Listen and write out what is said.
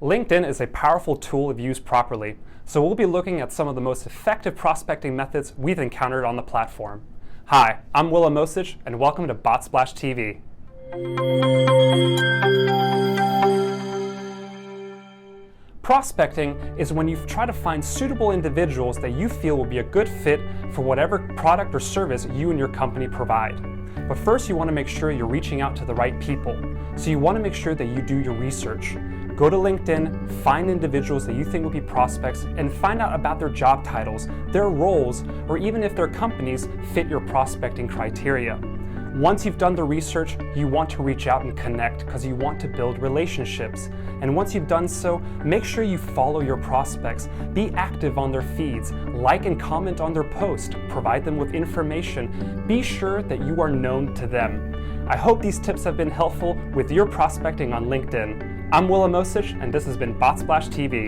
LinkedIn is a powerful tool if used properly, so we'll be looking at some of the most effective prospecting methods we've encountered on the platform. Hi, I'm Willa Mosic, and welcome to BotSplash TV. Prospecting is when you try to find suitable individuals that you feel will be a good fit for whatever product or service you and your company provide. But first, you want to make sure you're reaching out to the right people. So you want to make sure that you do your research. Go to LinkedIn, find individuals that you think will be prospects, and find out about their job titles, their roles, or even if their companies fit your prospecting criteria. Once you've done the research, you want to reach out and connect because you want to build relationships. And once you've done so, make sure you follow your prospects. Be active on their feeds, like and comment on their posts, provide them with information. Be sure that you are known to them. I hope these tips have been helpful with your prospecting on LinkedIn. I'm Willa Mosic, and this has been BotSplash TV.